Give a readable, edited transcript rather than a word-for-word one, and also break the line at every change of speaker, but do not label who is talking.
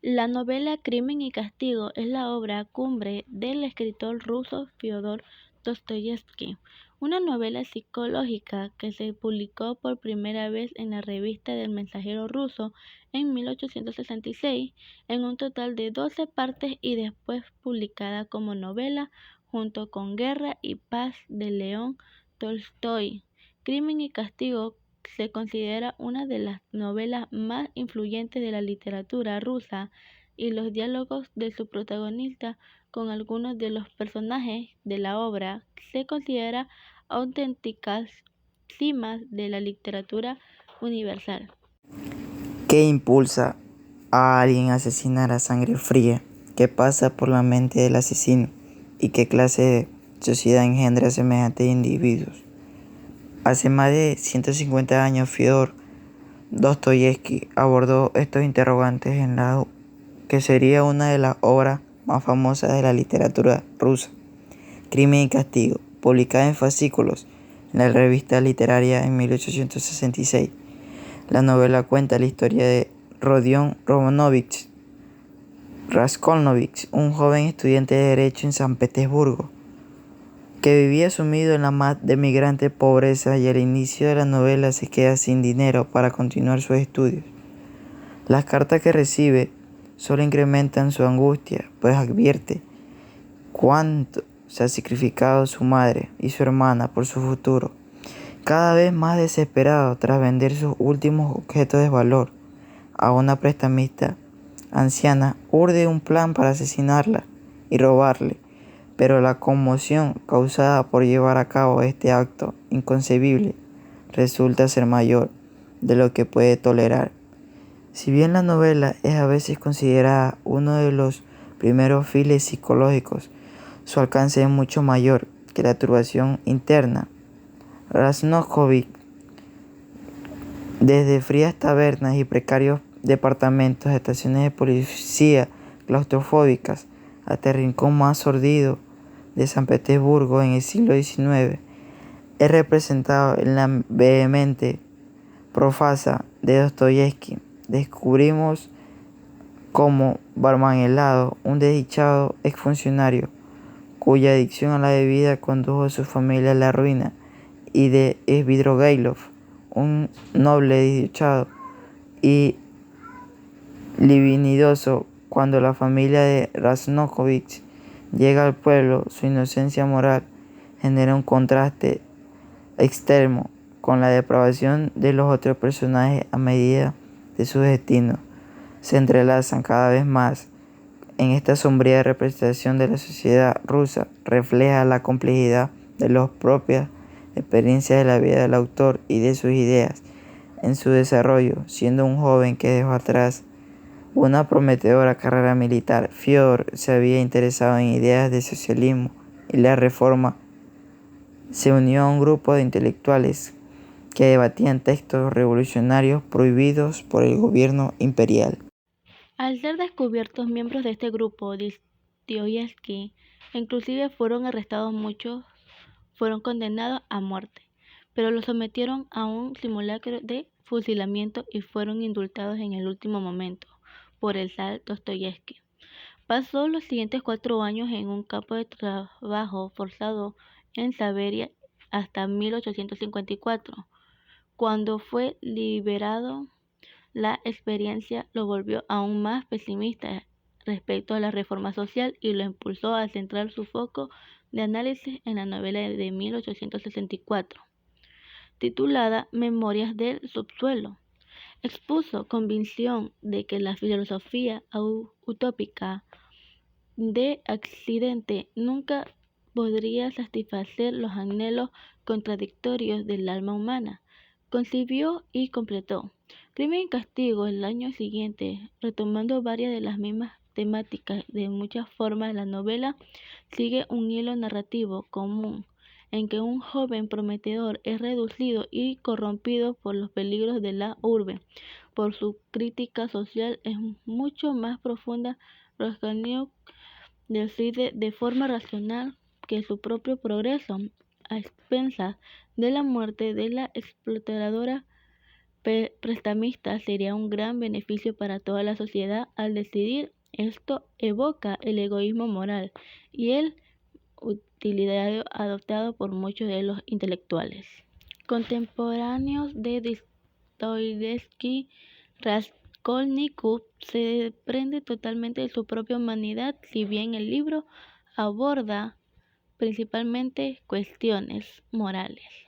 La novela Crimen y Castigo es la obra cumbre del escritor ruso Fyodor Dostoyevsky, una novela psicológica que se publicó por primera vez en la revista del Mensajero ruso en 1866 en un total de 12 partes y después publicada como novela junto con Guerra y Paz de León Tolstoy. Crimen y Castigo se considera una de las novelas más influyentes de la literatura rusa y los diálogos de su protagonista con algunos de los personajes de la obra se considera auténticas cimas de la literatura universal.
¿Qué impulsa a alguien a asesinar a sangre fría? ¿Qué pasa por la mente del asesino? ¿Y qué clase de sociedad engendra semejantes individuos? Hace más de 150 años, Fyodor Dostoyevsky abordó estos interrogantes en la que sería una de las obras más famosas de la literatura rusa, Crimen y Castigo, publicada en fascículos en la revista literaria en 1866. La novela cuenta la historia de Rodion Romanovich Raskolnovich, un joven estudiante de Derecho en San Petersburgo, que vivía sumido en la más demigrante pobreza y al inicio de la novela se queda sin dinero para continuar sus estudios. Las cartas que recibe solo incrementan su angustia, pues advierte cuánto se ha sacrificado su madre y su hermana por su futuro. Cada vez más desesperado tras vender sus últimos objetos de valor a una prestamista anciana, urde un plan para asesinarla y robarle, pero la conmoción causada por llevar a cabo este acto inconcebible resulta ser mayor de lo que puede tolerar. Si bien la novela es a veces considerada uno de los primeros files psicológicos, su alcance es mucho mayor que la turbación interna. Raskolnikov, desde frías tabernas y precarios departamentos, estaciones de policía claustrofóbicas, hasta el rincón más sórdido de San Petersburgo en el siglo XIX, es representado en la vehemente profasa de Dostoyevsky. Descubrimos cómo Barman Helado, un desdichado exfuncionario cuya adicción a la bebida condujo a su familia a la ruina, y de Svidrigailov, un noble desdichado y libidinoso. Cuando la familia de Raskolnikov llega al pueblo, su inocencia moral genera un contraste extremo con la depravación de los otros personajes a medida de su destino se entrelazan cada vez más. En esta sombría representación de la sociedad rusa refleja la complejidad de las propias experiencias de la vida del autor y de sus ideas en su desarrollo. Siendo un joven que dejó atrás una prometedora carrera militar, Fyodor se había interesado en ideas de socialismo y la reforma. Se unió a un grupo de intelectuales que debatían textos revolucionarios prohibidos por el gobierno imperial.
Al ser descubiertos miembros de este grupo, Dostoyevsky, inclusive fueron arrestados muchos, fueron condenados a muerte, pero los sometieron a un simulacro de fusilamiento y fueron indultados en el último momento por el zar Dostoyevsky. Pasó los siguientes 4 años en un campo de trabajo forzado en Siberia hasta 1854. Cuando fue liberado, la experiencia lo volvió aún más pesimista respecto a la reforma social y lo impulsó a centrar su foco de análisis en la novela de 1864, titulada Memorias del subsuelo. Expuso convicción de que la filosofía utópica de Occidente nunca podría satisfacer los anhelos contradictorios del alma humana. Concibió y completó Crimen y Castigo el año siguiente, retomando varias de las mismas temáticas de muchas formas. La novela sigue un hilo narrativo común en que un joven prometedor es reducido y corrompido por los peligros de la urbe. Por su crítica social es mucho más profunda. Raskolnikov decide de forma racional que su propio progreso, a expensas de la muerte de la explotadora prestamista sería un gran beneficio para toda la sociedad al decidir. Esto evoca el egoísmo moral y el utilitario adoptado por muchos de los intelectuales contemporáneos de Dostoyevsky. Raskolnikov se desprende totalmente de su propia humanidad, si bien el libro aborda principalmente cuestiones morales.